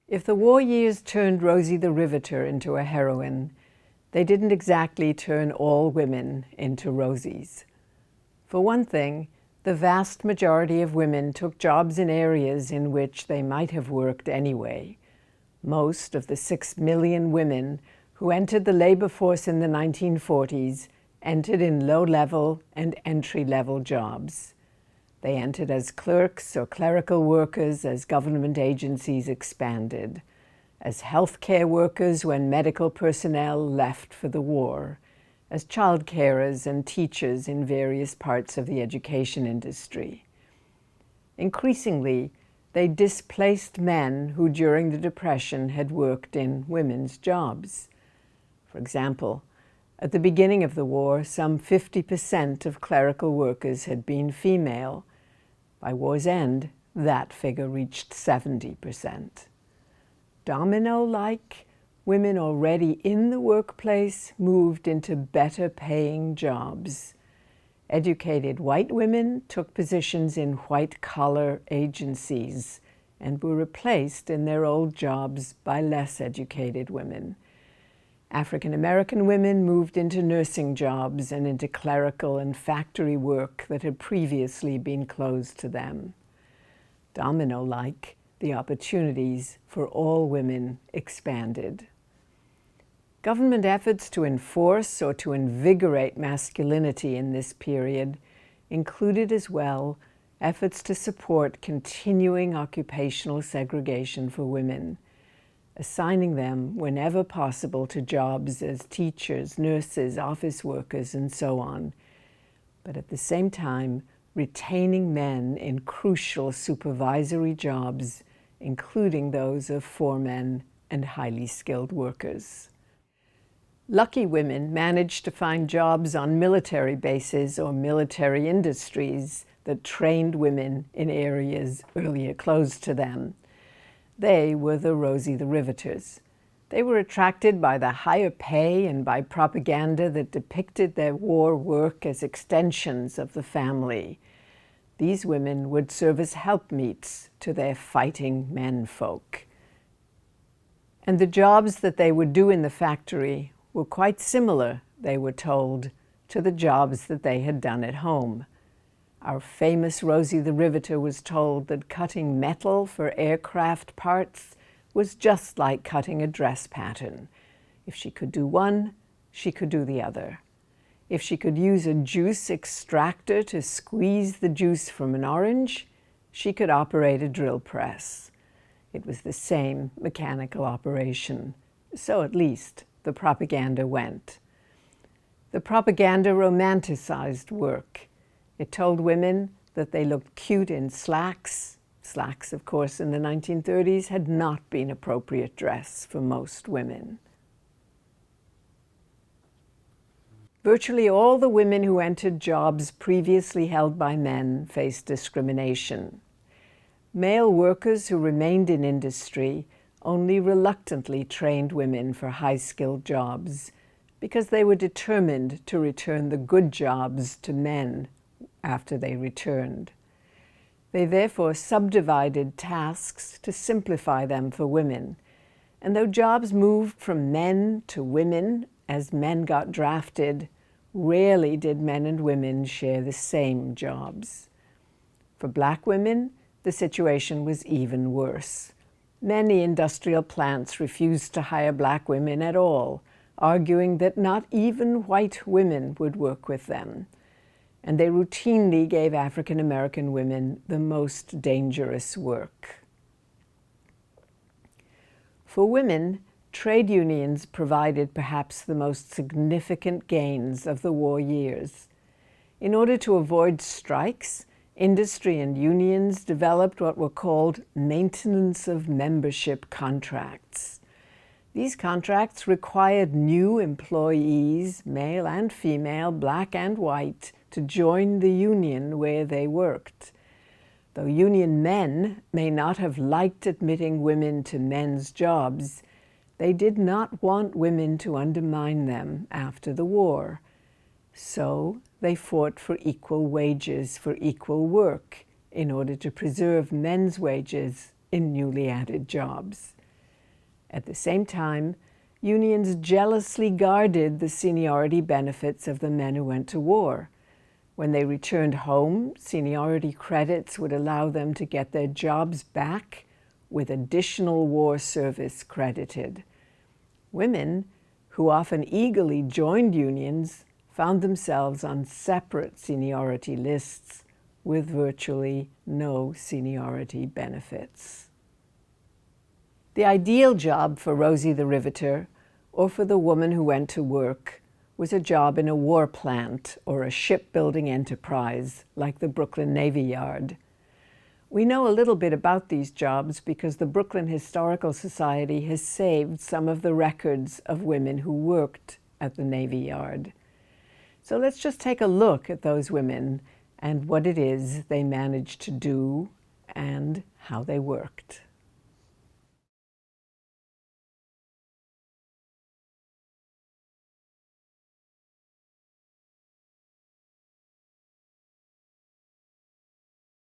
If the war years turned Rosie the Riveter into a heroine, they didn't exactly turn all women into Rosies. For one thing, the vast majority of women took jobs in areas in which they might have worked anyway. Most of the 6 million women who entered the labor force in the 1940s entered in low-level and entry-level jobs. They entered as clerks or clerical workers as government agencies expanded, as healthcare workers when medical personnel left for the war, as child carers and teachers in various parts of the education industry. Increasingly, they displaced men who during the Depression had worked in women's jobs. For example, at the beginning of the war, some 50% of clerical workers had been female. By war's end, that figure reached 70%. Domino-like, women already in the workplace moved into better-paying jobs. Educated white women took positions in white-collar agencies and were replaced in their old jobs by less educated women. African American women moved into nursing jobs and into clerical and factory work that had previously been closed to them. Domino-like, the opportunities for all women expanded. Government efforts to enforce or to invigorate masculinity in this period included as well efforts to support continuing occupational segregation for women, assigning them whenever possible to jobs as teachers, nurses, office workers, and so on, but at the same time retaining men in crucial supervisory jobs, including those of foremen and highly skilled workers. Lucky women managed to find jobs on military bases or military industries that trained women in areas earlier closed to them. They were the Rosie the Riveters. They were attracted by the higher pay and by propaganda that depicted their war work as extensions of the family. These women would serve as helpmeets to their fighting menfolk. And the jobs that they would do in the factory were quite similar, they were told, to the jobs that they had done at home. Our famous Rosie the Riveter was told that cutting metal for aircraft parts was just like cutting a dress pattern. If she could do one, she could do the other. If she could use a juice extractor to squeeze the juice from an orange, she could operate a drill press. It was the same mechanical operation. So at least the propaganda went. The propaganda romanticized work. It told women that they looked cute in slacks. Slacks, of course, in the 1930s had not been appropriate dress for most women. Virtually all the women who entered jobs previously held by men faced discrimination. Male workers who remained in industry only reluctantly trained women for high-skilled jobs because they were determined to return the good jobs to men after they returned. They therefore subdivided tasks to simplify them for women, and though jobs moved from men to women as men got drafted, rarely did men and women share the same jobs. For black women, the situation was even worse. Many industrial plants refused to hire black women at all, arguing that not even white women would work with them. And they routinely gave African American women the most dangerous work. For women, trade unions provided perhaps the most significant gains of the war years. In order to avoid strikes, industry and unions developed what were called maintenance of membership contracts. These contracts required new employees, male and female, black and white, to join the union where they worked. Though union men may not have liked admitting women to men's jobs, they did not want women to undermine them after the war. So they fought for equal wages for equal work in order to preserve men's wages in newly added jobs. At the same time, unions jealously guarded the seniority benefits of the men who went to war. When they returned home, seniority credits would allow them to get their jobs back with additional war service credited. Women, who often eagerly joined unions, found themselves on separate seniority lists with virtually no seniority benefits. The ideal job for Rosie the Riveter, or for the woman who went to work, was a job in a war plant or a shipbuilding enterprise like the Brooklyn Navy Yard. We know a little bit about these jobs because the Brooklyn Historical Society has saved some of the records of women who worked at the Navy Yard. So let's just take a look at those women and what it is they managed to do and how they worked.